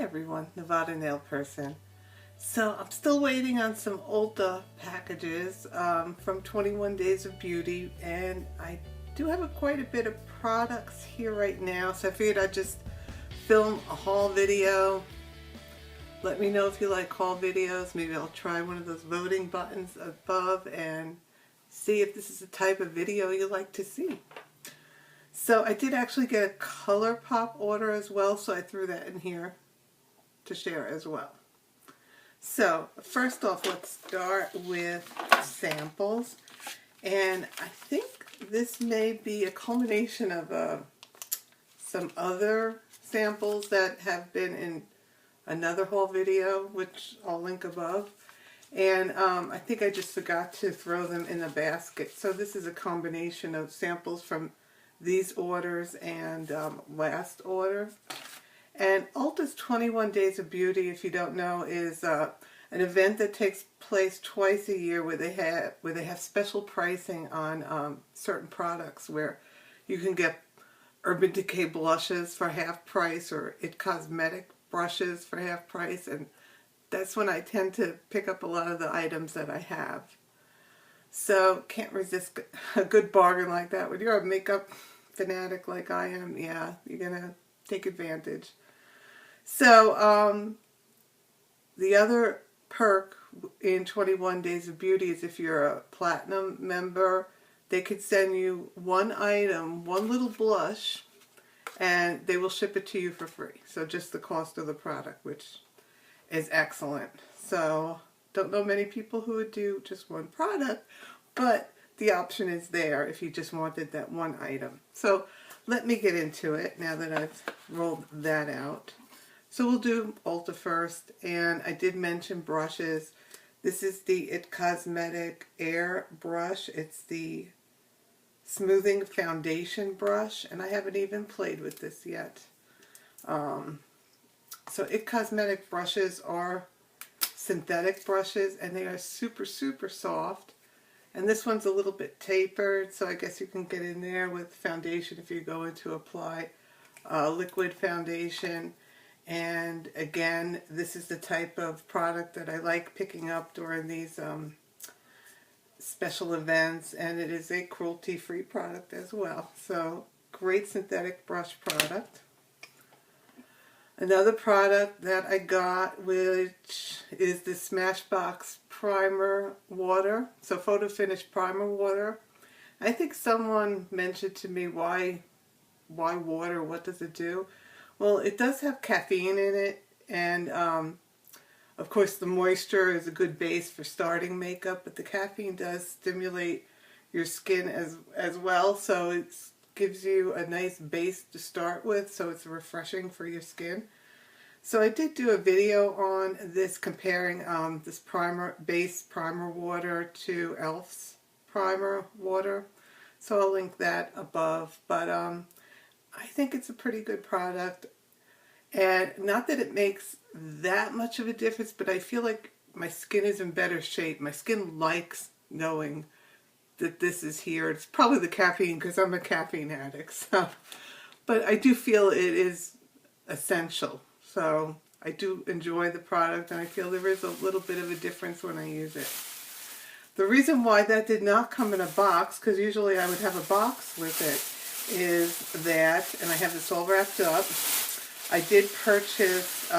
everyone, Nevada Nail Person. So I'm still waiting on some Ulta packages from 21 Days of Beauty, and I do have quite a bit of products here right now, so I figured I'd just film a haul video. Let me know if you like haul videos. Maybe I'll try one of those voting buttons above and see if this is the type of video you like to see. So I did actually get a Colourpop order as well, so I threw that in here to share as well. So first off, let's start with samples, and I think this may be a culmination of some other samples that have been in another haul video, which I'll link above, and I think I just forgot to throw them in the basket. So this is a combination of samples from these orders and last order. And Ulta's 21 Days of Beauty, if you don't know, is an event that takes place twice a year where they have special pricing on certain products, where you can get Urban Decay blushes for half price or It Cosmetic brushes for half price, and that's when I tend to pick up a lot of the items that I have. So can't resist a good bargain like that. When you're a makeup fanatic like I am, yeah, you're gonna take advantage. So the other perk in 21 Days of Beauty is if you're a platinum member, they could send you one item, one little blush, and they will ship it to you for free. So just the cost of the product, which is excellent. So don't know many people who would do just one product, but the option is there if you just wanted that one item. So let me get into it now that I've rolled that out. So we'll do Ulta first, and I did mention brushes. This is the It Cosmetic Airbrush. It's the smoothing foundation brush, and I haven't even played with this yet. So It Cosmetic brushes are synthetic brushes, and they are super, super soft. And this one's a little bit tapered, so I guess you can get in there with foundation if you're going to apply liquid foundation. And again, this is the type of product that I like picking up during these special events, and it is a cruelty-free product as well. So great synthetic brush product. Another product that I got, which is the Smashbox Primer Water. So Photo Finish Primer Water. I think someone mentioned to me, why water? What does it do? Well, it does have caffeine in it, and of course the moisture is a good base for starting makeup, but the caffeine does stimulate your skin as well, so it gives you a nice base to start with, so it's refreshing for your skin. So I did do a video on this, comparing this base primer water to e.l.f.'s primer water, so I'll link that above. But I think it's a pretty good product, and not that it makes that much of a difference, but I feel like my skin is in better shape. My skin likes knowing that this is here. It's probably the caffeine, because I'm a caffeine addict, so. But I do feel it is essential, so I do enjoy the product, and I feel there is a little bit of a difference when I use it. The reason why that did not come in a box, because usually I would have a box with it, is that, and I have this all wrapped up, I did purchase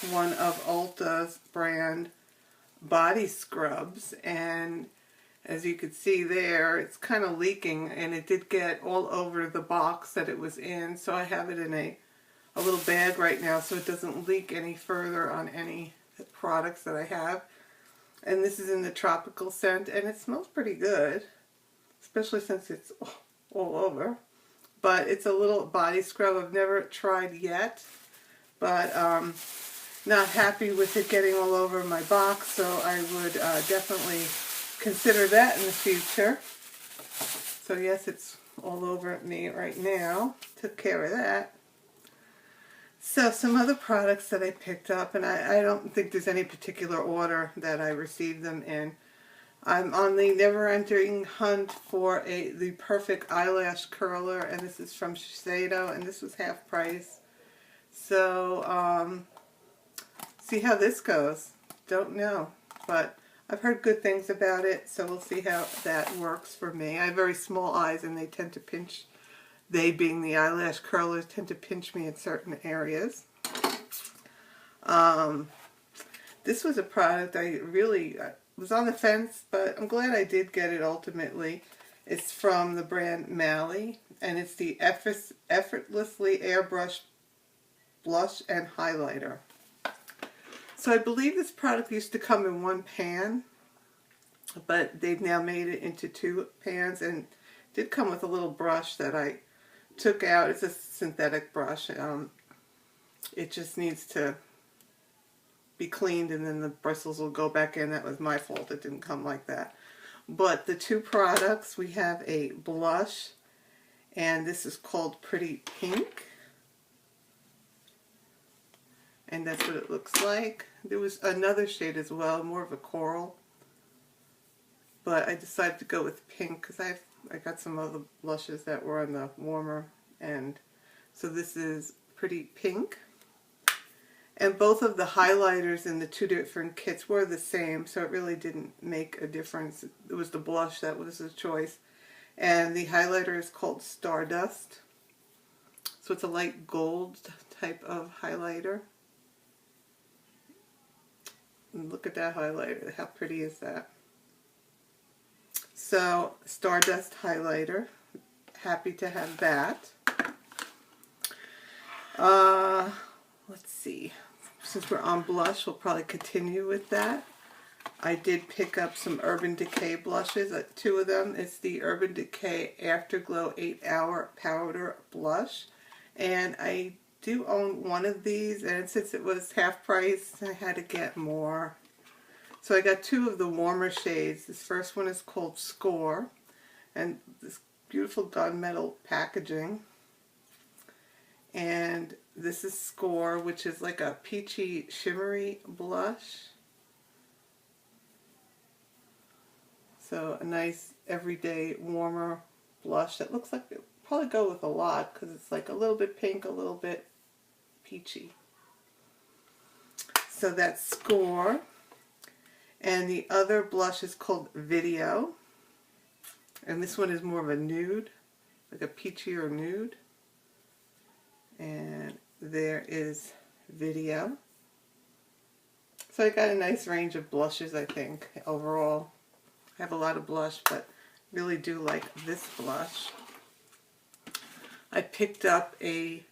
one of Ulta's brand body scrubs, and as you can see there, it's kind of leaking, and it did get all over the box that it was in, so I have it in a little bag right now so it doesn't leak any further on any products that I have. And this is in the tropical scent, and it smells pretty good, especially since it's all over. But it's a little body scrub I've never tried yet, but not happy with it getting all over my box, so I would definitely consider that in the future. So yes, it's all over me right now. Took care of that. So some other products that I picked up, and I don't think there's any particular order that I received them in. I'm on the never-ending hunt for the perfect eyelash curler, and this is from Shiseido, and this was half price. So see how this goes. Don't know, but I've heard good things about it, so we'll see how that works for me. I have very small eyes and they tend to pinch, they being the eyelash curlers, tend to pinch me in certain areas. This was a product I really was on the fence, but I'm glad I did get it ultimately. It's from the brand Mally, and it's the Effortlessly Airbrush Blush and Highlighter. So I believe this product used to come in one pan, but they've now made it into 2 pans, and it did come with a little brush that I took out. It's a synthetic brush. It just needs to be cleaned and then the bristles will go back in. That was my fault. It didn't come like that. But the 2 products, we have a blush, and this is called Pretty Pink. And that's what it looks like. There was another shade as well, more of a coral. But I decided to go with pink because I got some other blushes that were on the warmer end. So this is Pretty Pink. And both of the highlighters in the 2 different kits were the same, so it really didn't make a difference. It was the blush that was the choice. And the highlighter is called Stardust. So it's a light gold type of highlighter. And look at that highlighter. How pretty is that? So, Stardust highlighter. Happy to have that. Let's see. Since we're on blush, we'll probably continue with that. I did pick up some Urban Decay blushes, 2 of them. It's the Urban Decay Afterglow 8-Hour Powder Blush. And I do own one of these, and since it was half price, I had to get more. So I got 2 of the warmer shades. This first one is called Score, and this beautiful gunmetal packaging. And this is Score, which is like a peachy shimmery blush. So a nice everyday warmer blush that looks like it'll probably go with a lot because it's like a little bit pink, a little bit peachy. So that's Score. And the other blush is called Video. And this one is more of a nude, like a peachier nude. And there is Video. So I got a nice range of blushes, I think, overall. I have a lot of blush, but really do like this blush. I picked up a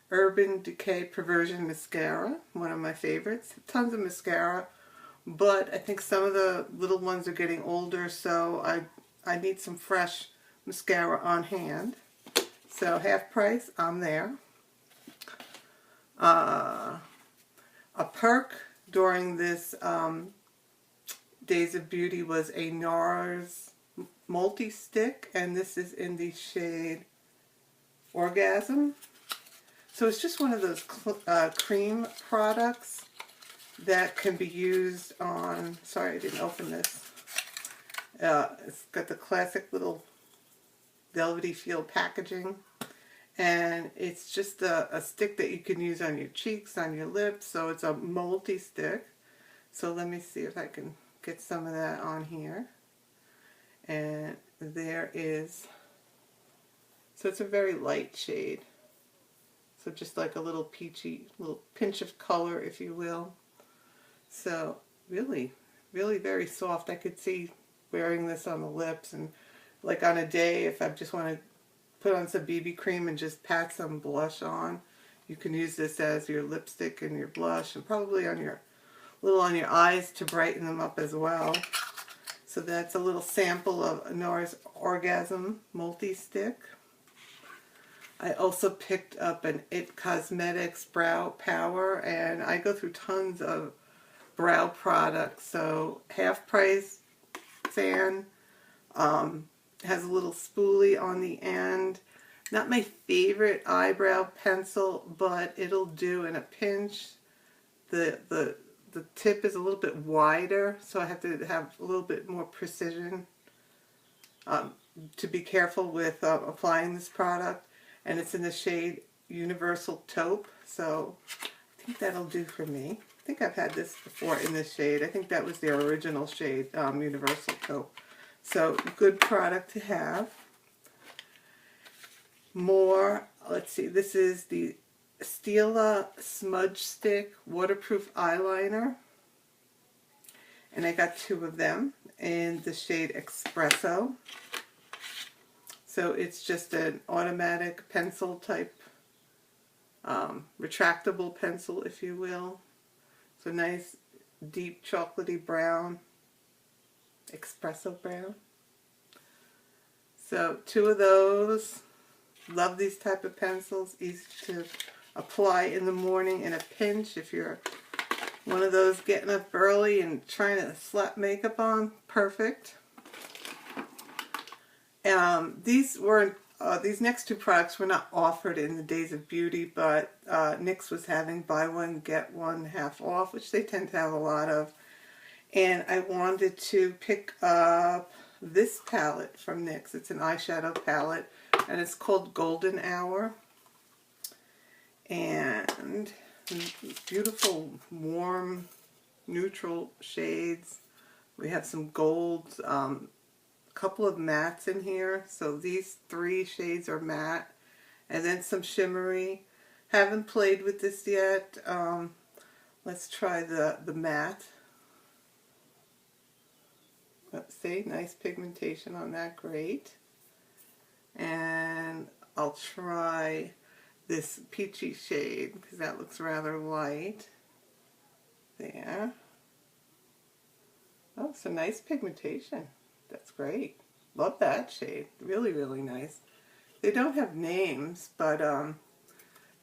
Urban Decay Perversion Mascara, one of my favorites. Tons of mascara, but I think some of the little ones are getting older, so I need some fresh mascara on hand. So half price, I'm there. A perk during this Days of Beauty was a Nars multi-stick, and this is in the shade Orgasm. So it's just one of those cream products that can be used on, sorry I didn't open this. It's got the classic little velvety feel packaging. And it's just a stick that you can use on your cheeks, on your lips, so it's a multi-stick. So let me see if I can get some of that on here. And there is, so it's a very light shade. So just like a little peachy, little pinch of color, if you will. So really, really very soft. I could see wearing this on the lips, and like on a day, if I just want to put on some BB cream and just pat some blush on, you can use this as your lipstick and your blush, and probably on your little on your eyes to brighten them up as well. So that's a little sample of Nars Orgasm multi-stick. I also picked up an It Cosmetics Brow Power, and I go through tons of brow products, so half price fan. Has a little spoolie on the end. Not my favorite eyebrow pencil, but it'll do in a pinch. The tip is a little bit wider, so I have to have a little bit more precision to be careful with applying this product. And it's in the shade Universal Taupe, so I think that'll do for me. I think I've had this before in this shade. I think that was their original shade, Universal Taupe. So, good product to have. More, let's see, this is the Stila Smudge Stick Waterproof Eyeliner. And I got 2 of them in the shade Expresso. So it's just an automatic pencil type, retractable pencil, if you will. So nice, deep chocolatey brown, espresso brown. So 2 of those. Love these type of pencils. Easy to apply in the morning in a pinch if you're one of those getting up early and trying to slap makeup on. Perfect. These next 2 products were not offered in the Days of Beauty, but NYX was having buy one get one half off, which they tend to have a lot of. And I wanted to pick up this palette from NYX. It's an eyeshadow palette, and it's called Golden Hour. And beautiful, warm, neutral shades. We have some golds, couple of mattes in here. So these 3 shades are matte, and then some shimmery. Haven't played with this yet. Let's try the matte. Let's see, nice pigmentation on that, great. And I'll try this peachy shade because that looks rather light. There. Oh, some nice pigmentation. That's great. Love that shade. Really, really nice. They don't have names, but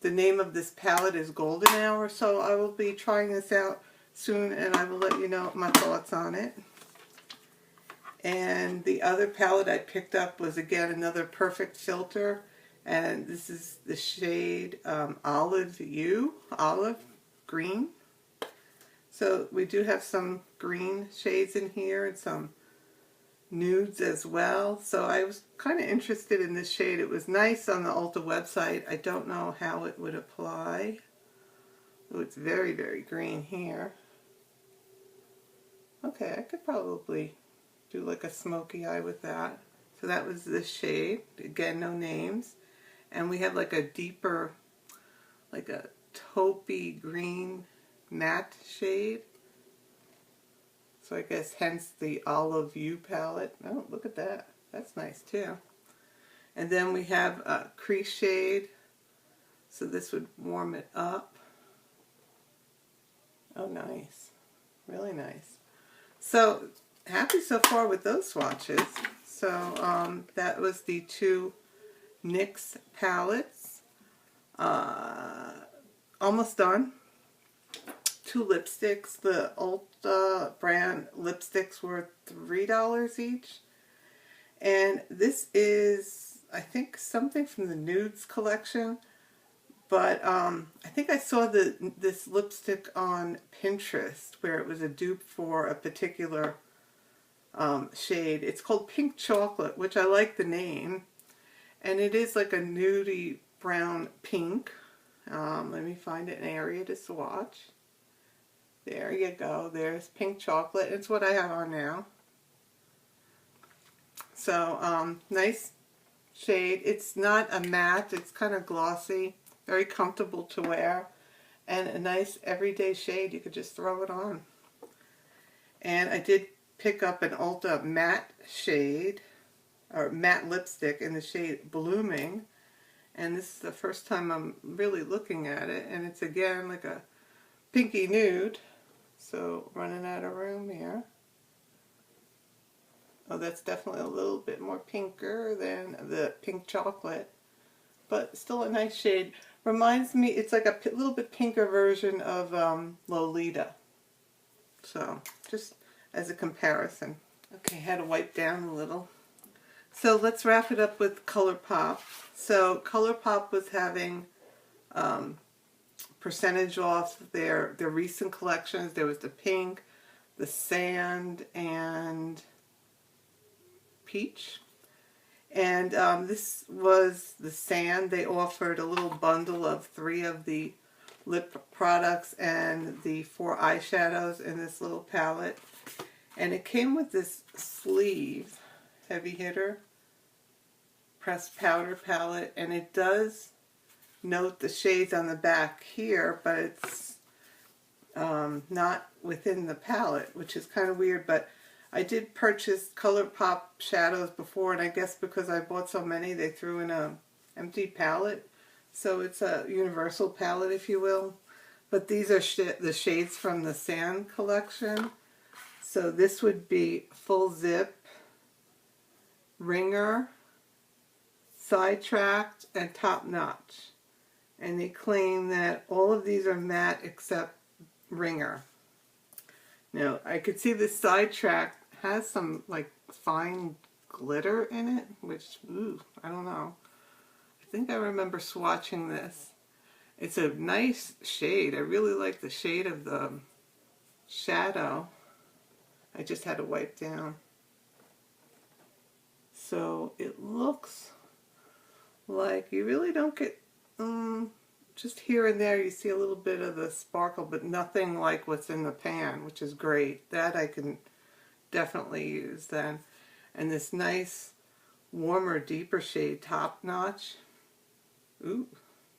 the name of this palette is Golden Hour, so I will be trying this out soon, and I will let you know my thoughts on it. And the other palette I picked up was, again, another Perfect Filter, and this is the shade Olive Green. So we do have some green shades in here and some nudes as well. So I was kind of interested in this shade. It was nice on the Ulta website. I don't know how it would apply. Oh, it's very, very green here. Okay, I could probably do like a smoky eye with that. So that was this shade. Again, no names. And we have like a deeper, like a taupey green matte shade. So I guess hence the Olive You palette. Oh, look at that. That's nice too. And then we have a crease shade. So this would warm it up. Oh, nice. Really nice. So happy so far with those swatches. So that was the 2 NYX palettes. Almost done. 2 lipsticks. The Ulta brand lipsticks were $3 each. And this is, I think, something from the Nudes collection. But I think I saw this lipstick on Pinterest where it was a dupe for a particular shade. It's called Pink Chocolate, which I like the name. And it is like a nudie brown pink. Let me find an area to swatch. There you go. There's Pink Chocolate. It's what I have on now. So, nice shade. It's not a matte. It's kind of glossy. Very comfortable to wear. And a nice everyday shade. You could just throw it on. And I did pick up an Ulta matte shade, or matte lipstick in the shade Blooming. And this is the first time I'm really looking at it. And it's again like a pinky nude. So running out of room here. Oh, that's definitely a little bit more pinker than the Pink Chocolate. But still a nice shade. Reminds me, it's like a little bit pinker version of Lolita. So, just as a comparison. Okay, had to wipe down a little. So let's wrap it up with Colourpop. So Colourpop was having percentage off their recent collections. There was the pink, the sand, and peach. And this was the sand. They offered a little bundle of 3 of the lip products and the 4 eyeshadows in this little palette. And it came with this sleeve, heavy hitter, pressed powder palette, and it does note the shades on the back here, but it's not within the palette, which is kind of weird. But I did purchase Colourpop shadows before, and I guess because I bought so many, they threw in a empty palette. So it's a universal palette, if you will. But these are the shades from the Sand collection. So this would be Full Zip, Ringer, Sidetracked, and Top Notch. And they claim that all of these are matte except Ringer. Now, I could see the Sidetracked has some like fine glitter in it, which, ooh, I don't know. I think I remember swatching this. It's a nice shade. I really like the shade of the shadow. I just had to wipe down. So it looks like you really don't get, just here and there you see a little bit of the sparkle, but nothing like what's in the pan, which is great. That I can definitely use then. And this nice, warmer, deeper shade, Top Notch. Ooh,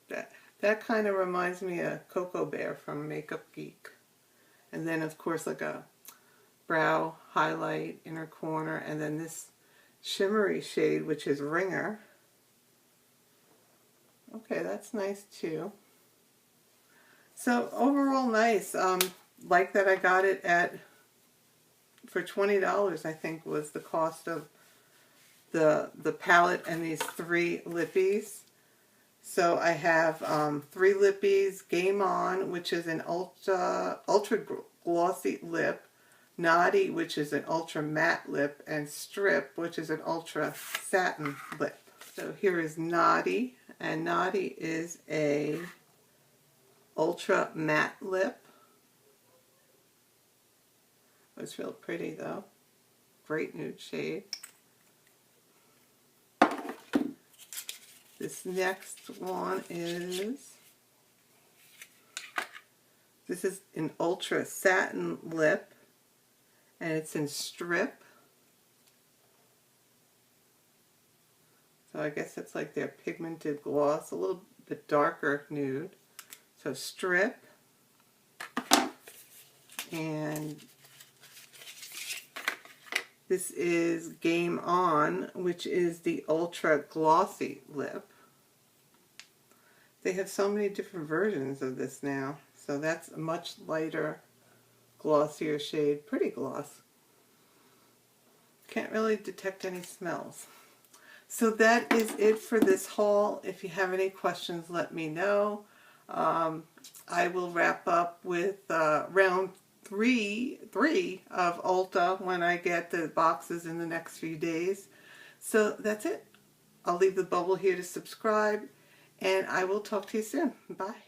that kind of reminds me of Cocoa Bear from Makeup Geek. And then, of course, like a brow highlight, inner corner, and then this shimmery shade, which is Ringer. Okay, that's nice too. So overall nice. Like that I got it for $20, I think was the cost of the palette and these 3 lippies. So I have 3 lippies, Game On, which is an ultra glossy lip, Knotty, which is an ultra matte lip, and Strip, which is an ultra satin lip. So here is Knotty, and Knotty is a ultra matte lip. It's real pretty though. Great nude shade. This next one is, this is an ultra satin lip, and it's in Strip. So I guess it's like their pigmented gloss, a little bit darker nude. So Strip, and this is Game On, which is the ultra glossy lip. They have so many different versions of this now. So that's a much lighter, glossier shade. Pretty gloss. Can't really detect any smells. So that is it for this haul. If you have any questions, let me know. I will wrap up with round three of Ulta when I get the boxes in the next few days. So that's it. I'll leave the bubble here to subscribe, and I will talk to you soon. Bye.